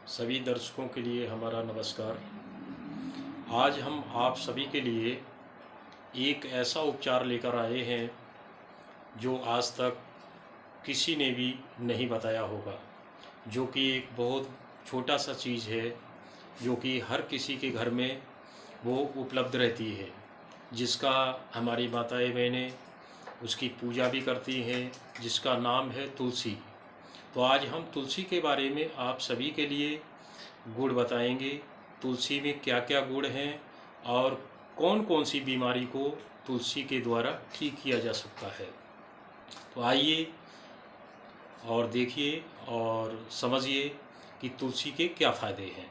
सभी दर्शकों के लिए हमारा नमस्कार। आज हम आप सभी के लिए एक ऐसा उपचार लेकर आए हैं जो आज तक किसी ने भी नहीं बताया होगा, जो कि एक बहुत छोटा सा चीज़ है, जो कि हर किसी के घर में वो उपलब्ध रहती है, जिसका हमारी माताएं बहनें उसकी पूजा भी करती हैं, जिसका नाम है तुलसी। तो आज हम तुलसी के बारे में आप सभी के लिए गुण बताएंगे। तुलसी में क्या क्या गुण हैं और कौन कौन सी बीमारी को तुलसी के द्वारा ठीक किया जा सकता है। तो आइए और देखिए और समझिए कि तुलसी के क्या फ़ायदे हैं।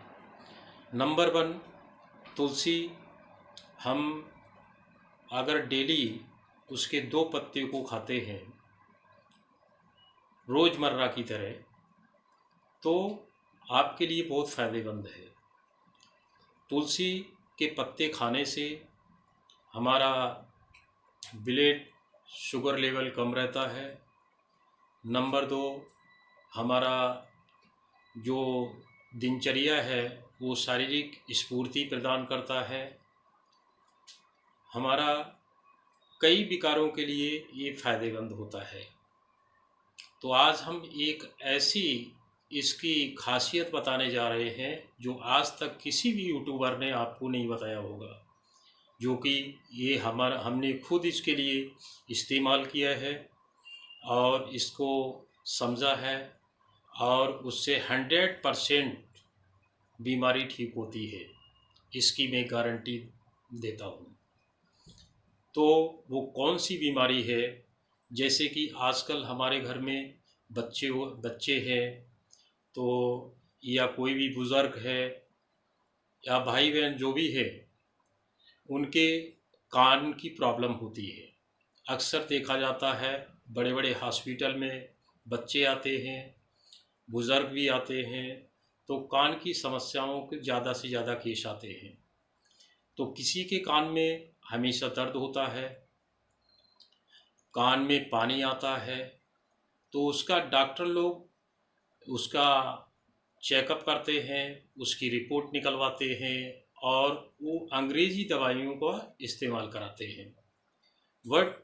नंबर 1, तुलसी हम अगर डेली उसके 2 पत्ते को खाते हैं रोज़मर्रा की तरह, तो आपके लिए बहुत फ़ायदेमंद है। तुलसी के पत्ते खाने से हमारा ब्लड शुगर लेवल कम रहता है। नंबर 2, हमारा जो दिनचर्या है वो शारीरिक स्फूर्ति प्रदान करता है। हमारा कई विकारों के लिए ये फ़ायदेमंद होता है। तो आज हम एक ऐसी इसकी खासियत बताने जा रहे हैं जो आज तक किसी भी यूट्यूबर ने आपको नहीं बताया होगा, जो कि ये हमने खुद इसके लिए इस्तेमाल किया है और इसको समझा है, और उससे 100% बीमारी ठीक होती है, इसकी मैं गारंटी देता हूँ। तो वो कौन सी बीमारी है? जैसे कि आजकल हमारे घर में बच्चे हैं, तो या कोई भी बुज़ुर्ग है या भाई बहन जो भी है, उनके कान की प्रॉब्लम होती है। अक्सर देखा जाता है बड़े बड़े हॉस्पिटल में बच्चे आते हैं, बुज़ुर्ग भी आते हैं, तो कान की समस्याओं के ज़्यादा से ज़्यादा केस आते हैं। तो किसी के कान में हमेशा दर्द होता है, कान में पानी आता है, तो उसका डॉक्टर लोग उसका चेकअप करते हैं, उसकी रिपोर्ट निकलवाते हैं और वो अंग्रेज़ी दवाइयों का इस्तेमाल कराते हैं। बट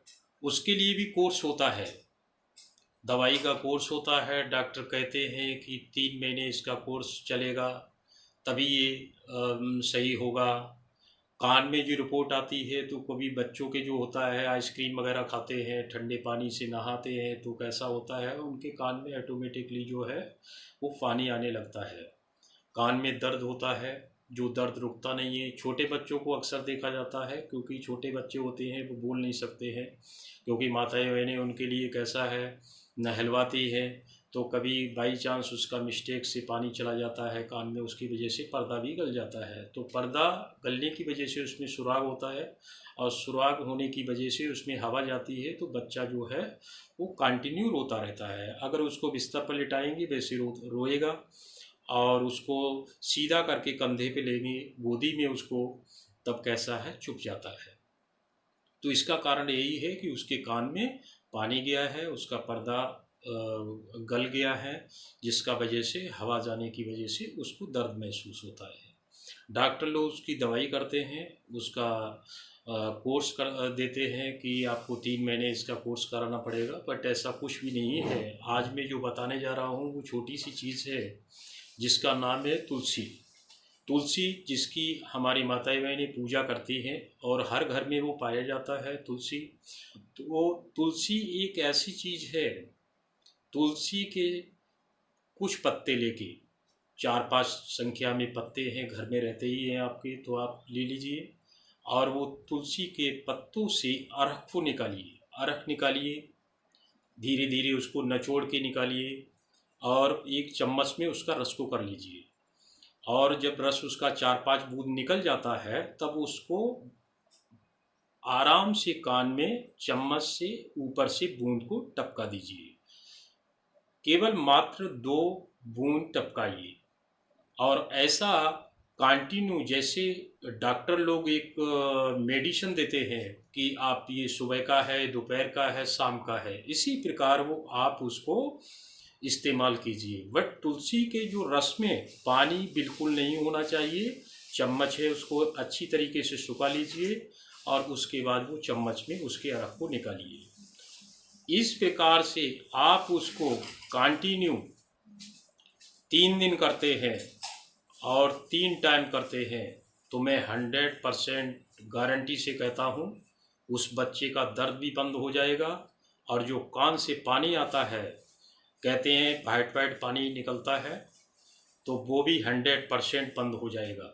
उसके लिए भी कोर्स होता है, दवाई का कोर्स होता है। डॉक्टर कहते हैं कि 3 महीने इसका कोर्स चलेगा, तभी ये सही होगा। कान में जो रिपोर्ट आती है, तो कभी बच्चों के जो होता है आइसक्रीम वगैरह खाते हैं, ठंडे पानी से नहाते हैं, तो कैसा होता है उनके कान में ऑटोमेटिकली जो है वो पानी आने लगता है। कान में दर्द होता है, जो दर्द रुकता नहीं है। छोटे बच्चों को अक्सर देखा जाता है, क्योंकि छोटे बच्चे होते हैं वो बोल नहीं सकते हैं, क्योंकि माताएं बहनें उनके लिए कैसा है नहलवाती है, तो कभी बाई चांस उसका मिस्टेक से पानी चला जाता है कान में, उसकी वजह से पर्दा भी गल जाता है। तो पर्दा गलने की वजह से उसमें सुराग होता है, और सुराग होने की वजह से उसमें हवा जाती है, तो बच्चा जो है वो कंटिन्यू रोता रहता है। अगर उसको बिस्तर पर लिटाएंगे वैसे रोएगा, और उसको सीधा करके कंधे पे लेंगे गोदी में उसको, तब कैसा है चुप जाता है। तो इसका कारण यही है कि उसके कान में पानी गया है, उसका पर्दा गल गया है, जिसका वजह से हवा जाने की वजह से उसको दर्द महसूस होता है। डॉक्टर लोग उसकी दवाई करते हैं, उसका कोर्स कर देते हैं कि आपको 3 महीने इसका कोर्स कराना पड़ेगा, बट ऐसा कुछ भी नहीं है। आज मैं जो बताने जा रहा हूँ वो छोटी सी चीज़ है, जिसका नाम है तुलसी। तुलसी जिसकी हमारी माताएं बहनें पूजा करती हैं और हर घर में वो पाया जाता है तुलसी। तो वो तुलसी एक ऐसी चीज़ है, तुलसी के कुछ पत्ते लेके, 4-5 संख्या में पत्ते हैं, घर में रहते ही हैं आपके, तो आप ले लीजिए और वो तुलसी के पत्तों से अर्क को निकालिए। अर्क निकालिए, धीरे धीरे उसको निचोड़ के निकालिए, और एक चम्मच में उसका रस को कर लीजिए। और जब रस उसका 4-5 बूंद निकल जाता है, तब उसको आराम से कान में चम्मच से ऊपर से बूंद को टपका दीजिए। केवल मात्र 2 बूंद टपकाइए, और ऐसा कंटिन्यू, जैसे डॉक्टर लोग एक मेडिसिन देते हैं कि आप ये सुबह का है, दोपहर का है, शाम का है, इसी प्रकार वो आप उसको इस्तेमाल कीजिए। बट तुलसी के जो रस में पानी बिल्कुल नहीं होना चाहिए। चम्मच है उसको अच्छी तरीके से सुखा लीजिए और उसके बाद वो चम्मच में उसके अरक को निकालिए। इस प्रकार से आप उसको कंटिन्यू 3 दिन करते हैं और 3 टाइम करते हैं तो मैं 100% गारंटी से कहता हूँ उस बच्चे का दर्द भी बंद हो जाएगा और जो कान से पानी आता है, कहते हैं वाइट वाइट पानी निकलता है, तो वो भी 100% बंद हो जाएगा।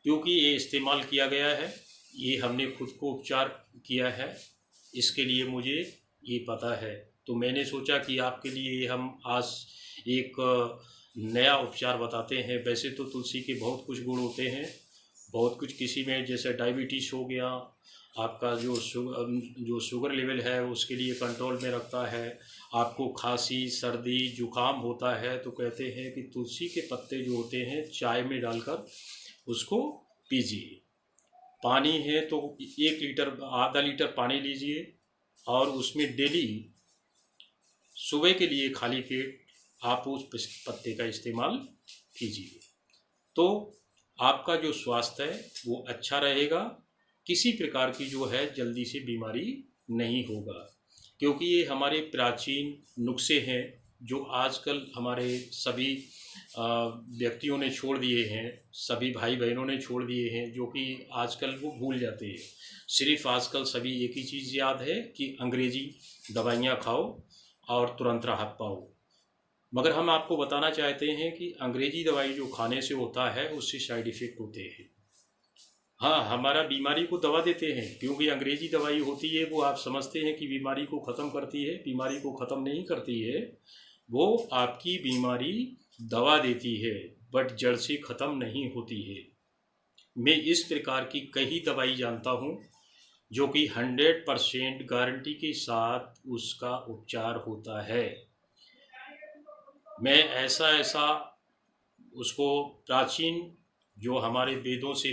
क्योंकि ये इस्तेमाल किया गया है, ये हमने खुद को उपचार किया है, इसके लिए मुझे ये पता है। तो मैंने सोचा कि आपके लिए हम आज एक नया उपचार बताते हैं। वैसे तो तुलसी के बहुत कुछ गुण होते हैं, बहुत कुछ, किसी में जैसे डायबिटीज़ हो गया, आपका जो शुगर लेवल है उसके लिए कंट्रोल में रखता है। आपको खांसी सर्दी जुकाम होता है तो कहते हैं कि तुलसी के पत्ते जो होते हैं चाय में डालकर उसको पीजिए। पानी है तो 1 लीटर आधा लीटर पानी लीजिए और उसमें डेली सुबह के लिए खाली पेट आप उस पत्ते का इस्तेमाल कीजिए, तो आपका जो स्वास्थ्य है वो अच्छा रहेगा। किसी प्रकार की जो है जल्दी से बीमारी नहीं होगा, क्योंकि ये हमारे प्राचीन नुस्खे हैं जो आजकल हमारे सभी व्यक्तियों ने छोड़ दिए हैं, सभी भाई बहनों ने छोड़ दिए हैं, जो कि आजकल वो भूल जाते हैं। सिर्फ आजकल सभी एक ही चीज़ याद है कि अंग्रेजी दवाइयाँ खाओ और तुरंत राहत पाओ। मगर हम आपको बताना चाहते हैं कि अंग्रेजी दवाई जो खाने से होता है उससे साइड इफ़ेक्ट होते हैं। हाँ, हमारा बीमारी को दवा देते हैं, क्योंकि अंग्रेजी दवाई होती है वो आप समझते हैं कि बीमारी को ख़त्म करती है, बीमारी को ख़त्म नहीं करती है। वो आपकी बीमारी दवा देती है बट जड़ से ख़त्म नहीं होती है। मैं इस प्रकार की कई दवाई जानता हूँ जो कि 100% गारंटी के साथ उसका उपचार होता है। मैं ऐसा उसको प्राचीन जो हमारे वेदों से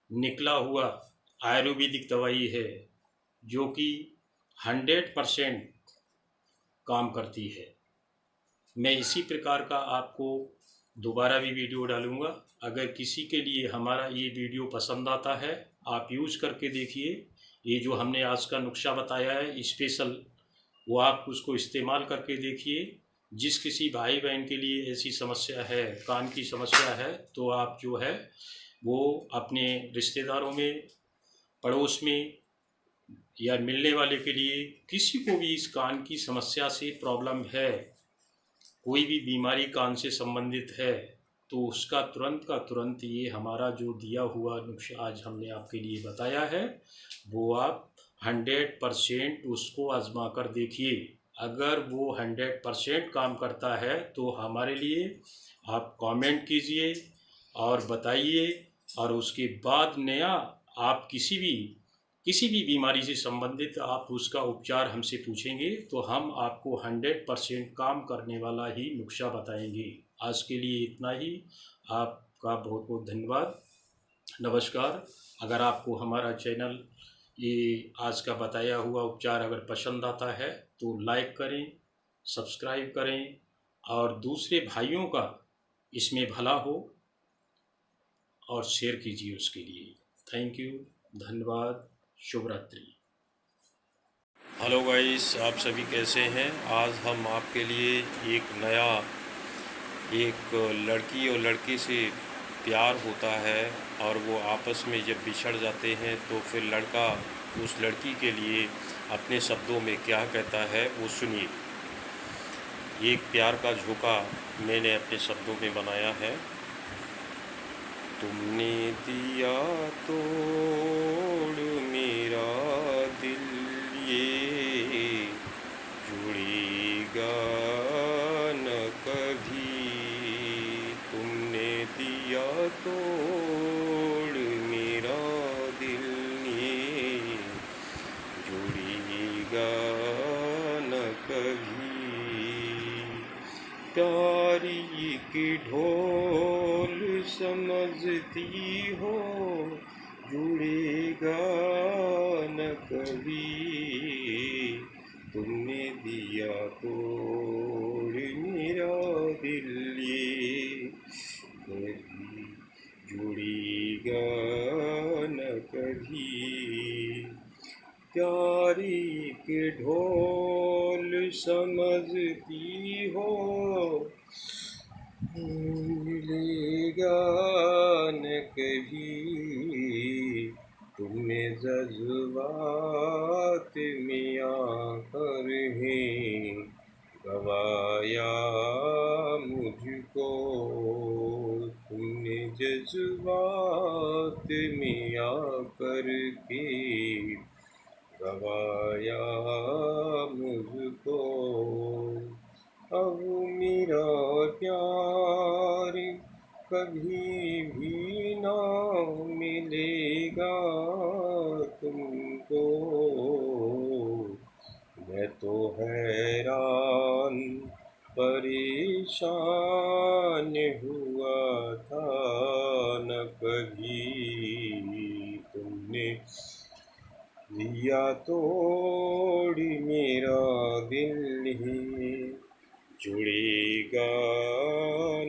निकला हुआ आयुर्वेदिक दवाई है जो कि 100% काम करती है। मैं इसी प्रकार का आपको दोबारा भी वीडियो डालूँगा। अगर किसी के लिए हमारा ये वीडियो पसंद आता है, आप यूज़ करके देखिए। ये जो हमने आज का नुस्खा बताया है स्पेशल, वो आप उसको इस्तेमाल करके देखिए। जिस किसी भाई बहन के लिए ऐसी समस्या है, कान की समस्या है, तो आप जो है वो अपने रिश्तेदारों में, पड़ोस में या मिलने वाले के लिए, किसी को भी इस कान की समस्या से प्रॉब्लम है, कोई भी बीमारी कान से संबंधित है, तो उसका तुरंत का तुरंत ये हमारा जो दिया हुआ नुस्खा आज हमने आपके लिए बताया है वो आप 100% उसको आजमा कर देखिए। अगर वो 100% काम करता है तो हमारे लिए आप कमेंट कीजिए और बताइए, और उसके बाद नया आप किसी भी बीमारी से संबंधित आप उसका उपचार हमसे पूछेंगे तो हम आपको 100% काम करने वाला ही नुस्खा बताएंगे। आज के लिए इतना ही। आपका बहुत बहुत धन्यवाद। नमस्कार। अगर आपको हमारा चैनल ये आज का बताया हुआ उपचार अगर पसंद आता है तो लाइक करें, सब्सक्राइब करें और दूसरे भाइयों का इसमें भला हो और शेयर कीजिए उसके लिए। थैंक यू, धन्यवाद, शुभ रात्रि। हेलो गाइस, आप सभी कैसे हैं? आज हम आपके लिए एक लड़की और लड़के से प्यार होता है और वो आपस में जब बिछड़ जाते हैं तो फिर लड़का उस लड़की के लिए अपने शब्दों में क्या कहता है वो सुनिए। एक प्यार का झोंका मैंने अपने शब्दों में बनाया है। तुमने दिया तोड़ मेरा दिल ये जुड़ेगा न कभी। तुमने दिया तोड़ मेरा दिल ये जुड़ेगा न कभी। प्यारी की ढोल समझती हो जुड़ेगा न कभी। तुमने दिया तो कभी प्यारी के ढोल समझती हो, मिलेगा न कभी तुम्हें जज्बात में आकर है गवाया मुझको, तुमने जज्बात में आकर के गवाया मुझको। अब मेरा प्यार कभी भी ना मिलेगा तुमको, मैं तो हैरान परेशान हुआ था, न कभी तुमने लिया तोड़ मेरा दिल ही जुड़ेगा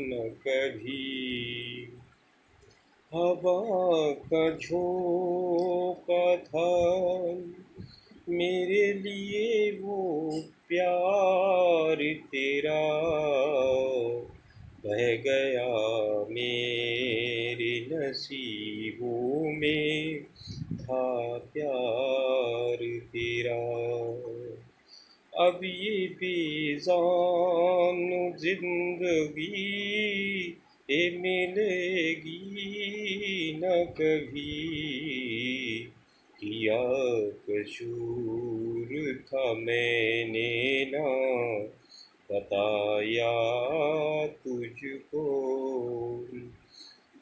न कभी। हवा का झोंका था मेरे लिए वो प्यार तेरा, बह गया मेरे नसीबों में था प्यार तेरा। अब ये बेजान जिंदगी ये मिलेगी न कभी, किया कसूर था मैंने ना बताया तुझको,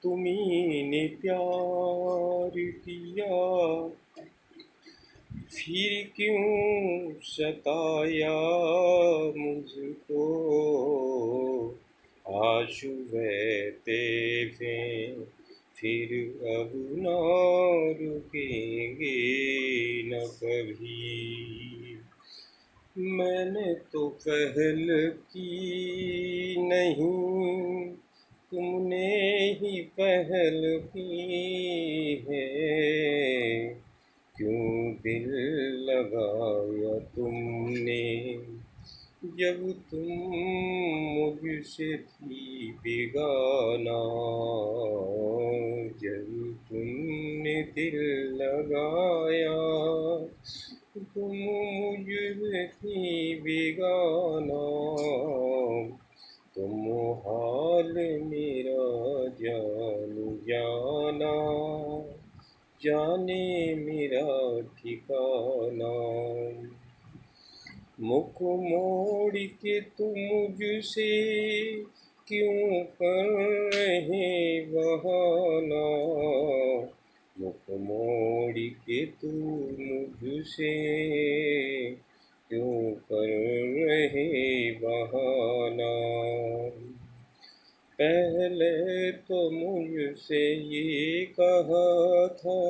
तुम्ही ने प्यार किया फिर क्यों सताया मुझको, आंसू बहते थे फिर अब ना रुकेंगे न कभी। मैंने तो पहल की नहीं, तुमने ही पहल की है, क्यों दिल लगाया तुमने जब तुम मुझसे थी बेगाना, जब तुमने दिल लगाया तुम मुझसे थी बेगाना, तुम हाल मेरा जाना जाने मेरा ठिकाना। मुख मोड़ के तुम मुझसे क्यों कर रहे बहाना, मुख मोड़ के तू मुझसे क्यों कर रहे बहाना। पहले तो मुझसे ये कहा था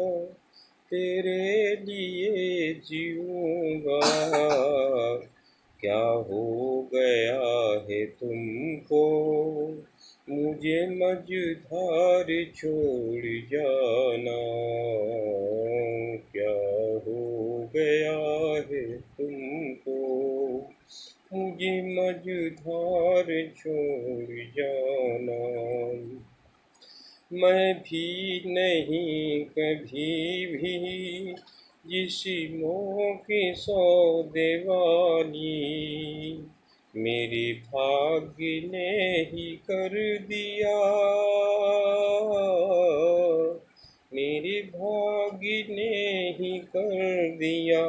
तेरे लिए जीऊँगा, क्या हो गया है तुमको मुझे मझधार छोड़ जाना, क्या हो गया है तुमको मुझे मझधार छोड़ जाना। मैं भी नहीं कभी भी जिस मौके सौदे वाली, मेरे भाग्य ने ही कर दिया, मेरे भाग्य ने ही कर दिया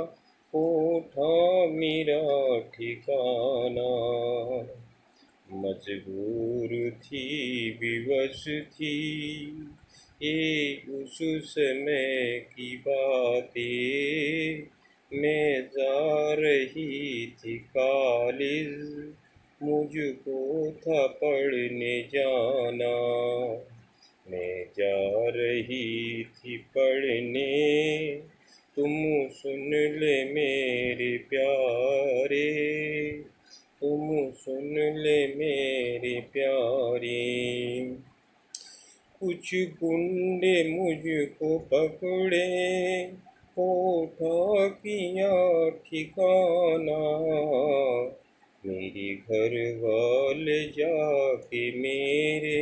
कोठा मेरा ठिकाना। मजबूर थी विवश थी ये उस समय की बातें, मैं जा रही थी कॉलेज मुझको था पढ़ने जाना, मैं जा रही थी पढ़ने तुम सुन ले मेरे प्यारे, तुम सुन ले मेरे प्यारे। कुछ गुंडे मुझको पकड़े, उठा किया ठिकाना। मेरे घर वाले जाके मेरे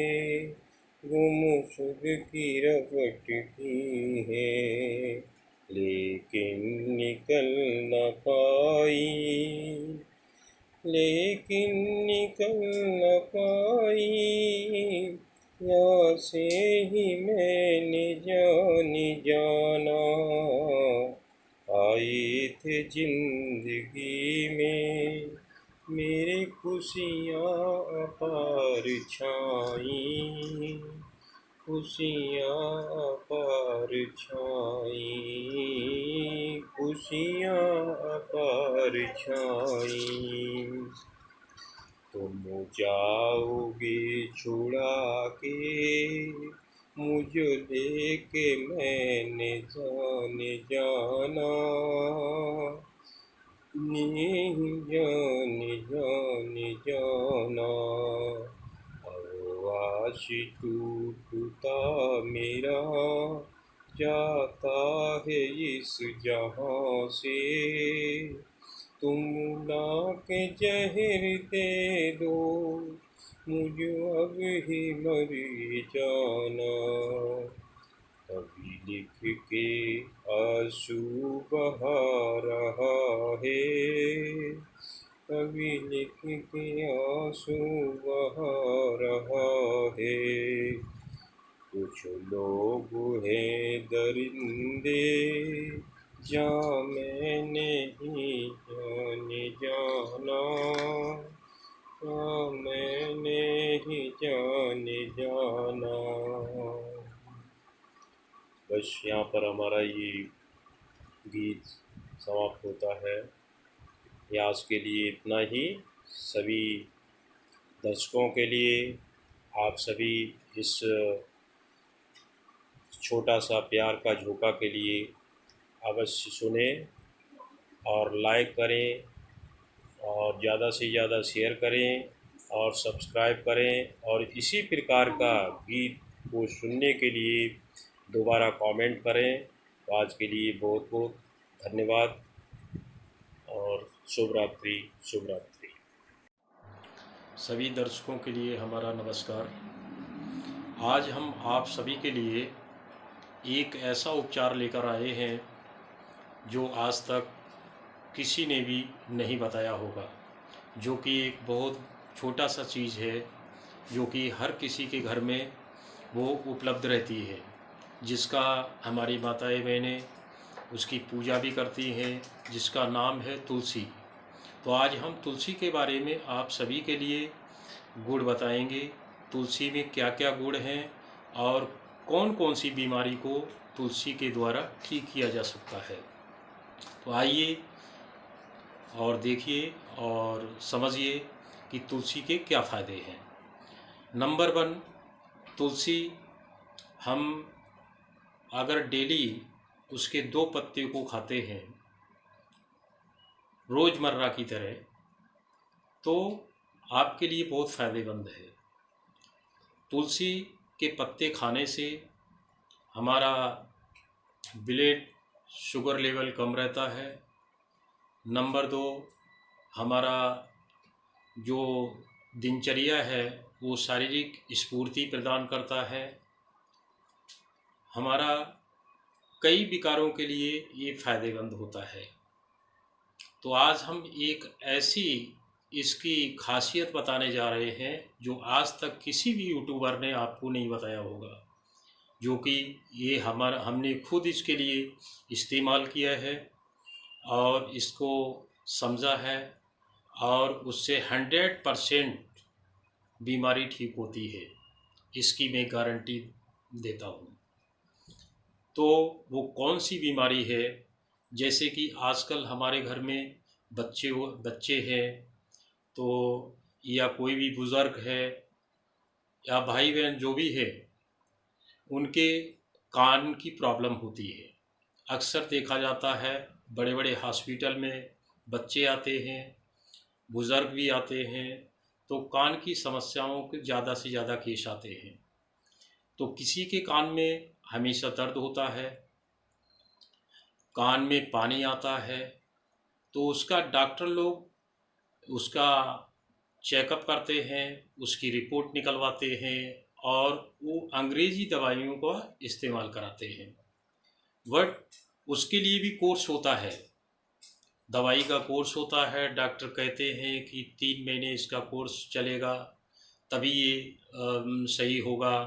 गुमशुद की रपट की है, लेकिन निकल न पाई, लेकिन निकल न पाई। यहाँ से ही मैंने जाना, आए थे जिंदगी में मेरी खुशियाँ अपार छाई, खुशियाँ अपार छाई, खुशियाँ अपार छाई। तुम जाओगे छुड़ा के मुझे लेके मैंने जाना, जाना। आवाज़ टूटता मेरा जाता है इस जहाँ से, तुम ला के जहर दे दो मुझे अब ही मर जाना। अभी लिख के आंसू बहा रहा है, अभी लिख के आंसू बहा रहा है। कुछ लोग हैं दरिंदे जा मैंने ही जाना, मैंने ही जाना। बस यहाँ पर हमारा ये गीत समाप्त होता है। ये आज के लिए इतना ही। सभी दर्शकों के लिए आप सभी इस छोटा सा प्यार का झोंका के लिए अवश्य सुने और लाइक करें और ज़्यादा से ज़्यादा शेयर करें और सब्सक्राइब करें, और इसी प्रकार का गीत को सुनने के लिए दोबारा कमेंट करें। तो आज के लिए बहुत बहुत धन्यवाद और शुभ रात्रि, शुभ रात्रि। सभी दर्शकों के लिए हमारा नमस्कार। आज हम आप सभी के लिए एक ऐसा उपचार लेकर आए हैं जो आज तक किसी ने भी नहीं बताया होगा, जो कि एक बहुत छोटा सा चीज़ है जो कि हर किसी के घर में वो उपलब्ध रहती है, जिसका हमारी माताएं बहनें उसकी पूजा भी करती हैं, जिसका नाम है तुलसी। तो आज हम तुलसी के बारे में आप सभी के लिए गुण बताएंगे। तुलसी में क्या क्या गुण हैं और कौन कौन सी बीमारी को तुलसी के द्वारा ठीक किया जा सकता है। तो आइए और देखिए और समझिए कि तुलसी के क्या फ़ायदे हैं। नंबर 1, तुलसी हम अगर डेली उसके 2 पत्ते को खाते हैं रोज़मर्रा की तरह, तो आपके लिए बहुत फ़ायदेमंद है। तुलसी के पत्ते खाने से हमारा ब्लड शुगर लेवल कम रहता है। नंबर 2, हमारा जो दिनचर्या है वो शारीरिक स्फूर्ति प्रदान करता है। हमारा कई विकारों के लिए ये फ़ायदेमंद होता है। तो आज हम एक ऐसी इसकी खासियत बताने जा रहे हैं जो आज तक किसी भी यूट्यूबर ने आपको नहीं बताया होगा, जो कि ये हमने खुद इसके लिए इस्तेमाल किया है और इसको समझा है, और उससे 100% बीमारी ठीक होती है, इसकी मैं गारंटी देता हूँ। तो वो कौन सी बीमारी है, जैसे कि आजकल हमारे घर में बच्चे हैं, तो या कोई भी बुज़ुर्ग है या भाई बहन जो भी है, उनके कान की प्रॉब्लम होती है। अक्सर देखा जाता है बड़े बड़े हॉस्पिटल में बच्चे आते हैं, बुज़ुर्ग भी आते हैं, तो कान की समस्याओं के ज़्यादा से ज़्यादा केस आते हैं। तो किसी के कान में हमेशा दर्द होता है, कान में पानी आता है, तो उसका डॉक्टर लोग उसका चेकअप करते हैं, उसकी रिपोर्ट निकलवाते हैं और वो अंग्रेज़ी दवाइयों का इस्तेमाल कराते हैं। बट उसके लिए भी कोर्स होता है, दवाई का कोर्स होता है। डॉक्टर कहते हैं कि 3 महीने इसका कोर्स चलेगा, तभी ये सही होगा।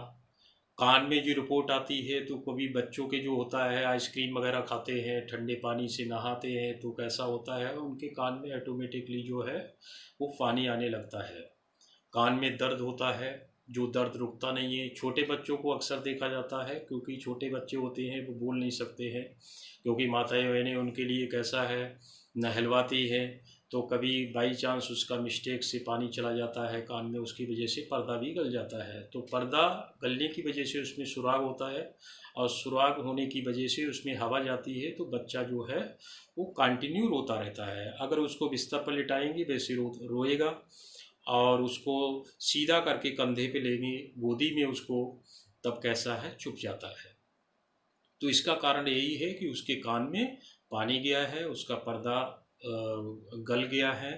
कान में जो रिपोर्ट आती है तो कभी बच्चों के जो होता है आइसक्रीम वगैरह खाते हैं, ठंडे पानी से नहाते हैं, तो कैसा होता है उनके कान में ऑटोमेटिकली जो है वो पानी आने लगता है। कान में दर्द होता है, जो दर्द रुकता नहीं है। छोटे बच्चों को अक्सर देखा जाता है, क्योंकि छोटे बच्चे होते हैं वो बोल नहीं सकते हैं, क्योंकि माताएं बहनें उनके लिए कैसा है नहलवाती है, तो कभी बाई चांस उसका मिस्टेक से पानी चला जाता है कान में, उसकी वजह से पर्दा भी गल जाता है। तो पर्दा गलने की वजह से उसमें सुराग होता है, और सुराग होने की वजह से उसमें हवा जाती है, तो बच्चा जो है वो कंटिन्यू रोता रहता है। अगर उसको बिस्तर पर लिटाएंगे वैसे रोएगा, और उसको सीधा करके कंधे पे लेंगे गोदी में उसको, तब कैसा है चुप जाता है। तो इसका कारण यही है कि उसके कान में पानी गया है, उसका पर्दा गल गया है,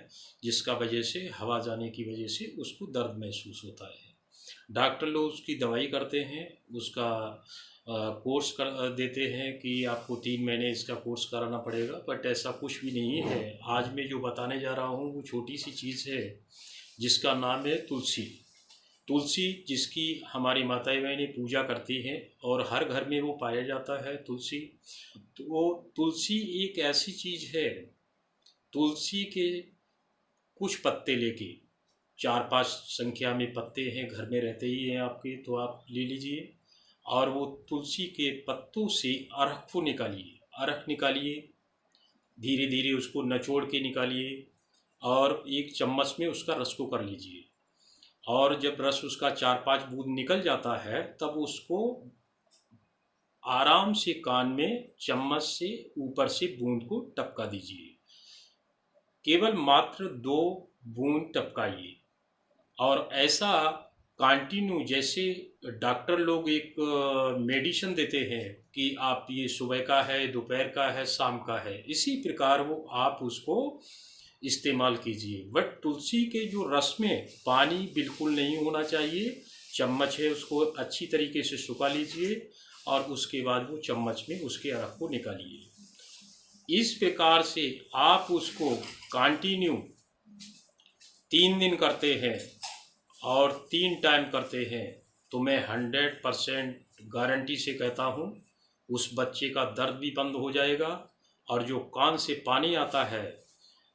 जिसका वजह से हवा जाने की वजह से उसको दर्द महसूस होता है। डॉक्टर लोग उसकी दवाई करते हैं, उसका कोर्स कर देते हैं कि आपको 3 महीने इसका कोर्स कराना पड़ेगा, बट ऐसा कुछ भी नहीं है। आज मैं जो बताने जा रहा हूँ वो छोटी सी चीज़ है, जिसका नाम है तुलसी। तुलसी जिसकी हमारी माताएं बहनें पूजा करती हैं, और हर घर में वो पाया जाता है तुलसी। तो वो तुलसी एक ऐसी चीज़ है, तुलसी के कुछ पत्ते लेके, 4-5 संख्या में पत्ते हैं, घर में रहते ही हैं आपके, तो आप ले लीजिए, और वो तुलसी के पत्तों से अरख को निकालिए। अरख निकालिए, धीरे धीरे उसको निचोड़ के निकालिए, और एक चम्मच में उसका रस को कर लीजिए। और जब रस उसका 4-5 बूंद निकल जाता है, तब उसको आराम से कान में चम्मच से ऊपर से बूंद को टपका दीजिए। केवल मात्र 2 बूंद टपकाइए, और ऐसा कंटिन्यू, जैसे डॉक्टर लोग एक मेडिसिन देते हैं कि आप ये सुबह का है, दोपहर का है, शाम का है, इसी प्रकार वो आप उसको इस्तेमाल कीजिए। बट तुलसी के जो रस में पानी बिल्कुल नहीं होना चाहिए। चम्मच है उसको अच्छी तरीके से सुखा लीजिए, और उसके बाद वो चम्मच में उसके अरक को निकालिए। इस प्रकार से आप उसको कंटिन्यू 3 दिन करते हैं और 3 टाइम करते हैं, तो मैं 100% गारंटी से कहता हूँ उस बच्चे का दर्द भी बंद हो जाएगा, और जो कान से पानी आता है,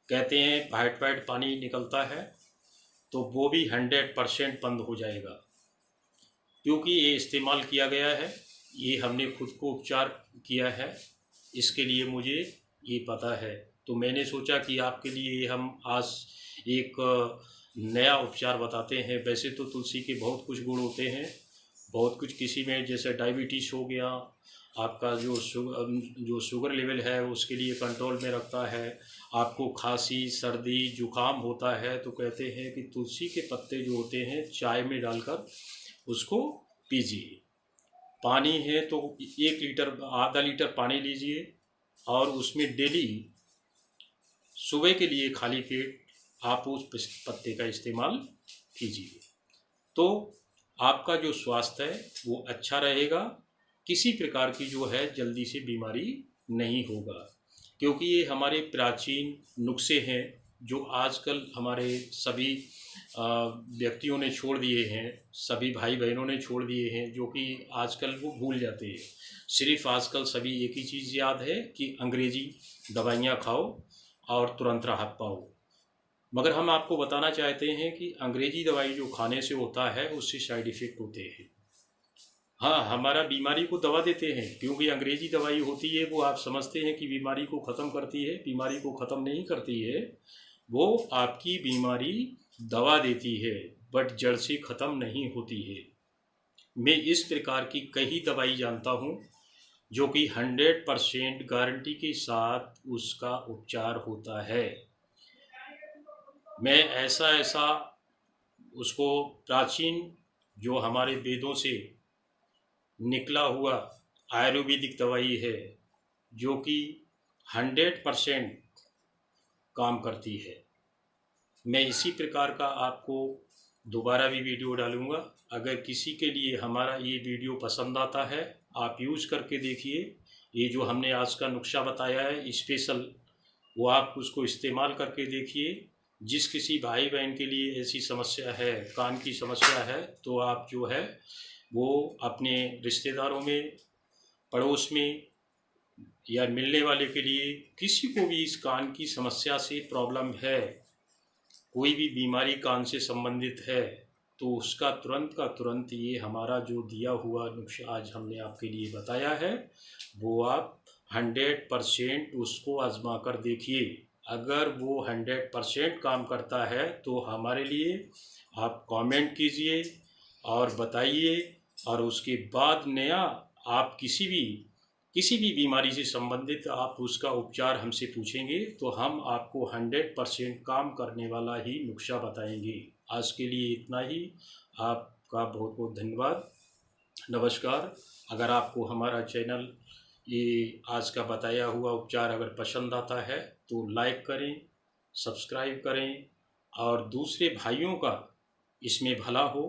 कहते हैं वाइट वाइट पानी निकलता है, तो वो भी 100% बंद हो जाएगा। क्योंकि ये इस्तेमाल किया गया है, ये हमने खुद को उपचार किया है, इसके लिए मुझे ये पता है। तो मैंने सोचा कि आपके लिए हम आज एक नया उपचार बताते हैं। वैसे तो तुलसी के बहुत कुछ गुण होते हैं, बहुत कुछ, किसी में जैसे डायबिटीज़ हो गया, आपका जो शुगर लेवल है उसके लिए कंट्रोल में रखता है। आपको खांसी सर्दी जुकाम होता है, तो कहते हैं कि तुलसी के पत्ते जो होते हैं चाय में डालकर उसको पीजिए। पानी है तो 1 लीटर, आधा लीटर पानी लीजिए, और उसमें डेली सुबह के लिए खाली पेट आप उस पत्ते का इस्तेमाल कीजिए, तो आपका जो स्वास्थ्य है वो अच्छा रहेगा। किसी प्रकार की जो है जल्दी से बीमारी नहीं होगा, क्योंकि ये हमारे प्राचीन नुस्खे हैं जो आजकल हमारे सभी व्यक्तियों ने छोड़ दिए हैं, सभी भाई बहनों ने छोड़ दिए हैं, जो कि आजकल वो भूल जाते हैं। सिर्फ आजकल सभी एक ही चीज़ याद है कि अंग्रेजी दवाइयाँ खाओ और तुरंत राहत पाओ। मगर हम आपको बताना चाहते हैं कि अंग्रेजी दवाई जो खाने से होता है उससे साइड इफ़ेक्ट होते हैं। हाँ, हमारा बीमारी को दवा देते हैं, क्योंकि अंग्रेजी दवाई होती है वो आप समझते हैं कि बीमारी को ख़त्म करती है, बीमारी को ख़त्म नहीं करती है। वो आपकी बीमारी दवा देती है, बट जड़ से ख़त्म नहीं होती है। मैं इस प्रकार की कई दवाई जानता हूँ जो कि 100% गारंटी के साथ उसका उपचार होता है। मैं ऐसा उसको प्राचीन जो हमारे वेदों से निकला हुआ आयुर्वेदिक दवाई है जो कि 100% काम करती है। मैं इसी प्रकार का आपको दोबारा भी वीडियो डालूंगा। अगर किसी के लिए हमारा ये वीडियो पसंद आता है, आप यूज़ करके देखिए। ये जो हमने आज का नुस्खा बताया है स्पेशल, वो आप उसको इस्तेमाल करके देखिए। जिस किसी भाई बहन के लिए ऐसी समस्या है, कान की समस्या है, तो आप जो है वो अपने रिश्तेदारों में, पड़ोस में या मिलने वाले के लिए, किसी को भी इस कान की समस्या से प्रॉब्लम है, कोई भी बीमारी कान से संबंधित है, तो उसका तुरंत का तुरंत ये हमारा जो दिया हुआ नुस्खा आज हमने आपके लिए बताया है, वो आप 100% उसको आजमा कर देखिए। अगर वो 100% काम करता है तो हमारे लिए आप कमेंट कीजिए और बताइए, और उसके बाद नया आप किसी भी बीमारी से संबंधित आप उसका उपचार हमसे पूछेंगे तो हम आपको 100% काम करने वाला ही नुस्खा बताएंगे। आज के लिए इतना ही। आपका बहुत बहुत धन्यवाद। नमस्कार। अगर आपको हमारा चैनल ये आज का बताया हुआ उपचार अगर पसंद आता है तो लाइक करें, सब्सक्राइब करें और दूसरे भाइयों का इसमें भला हो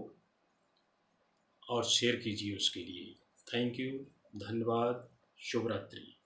और शेयर कीजिए उसके लिए। थैंक यू, धन्यवाद, शुभ रात्रि।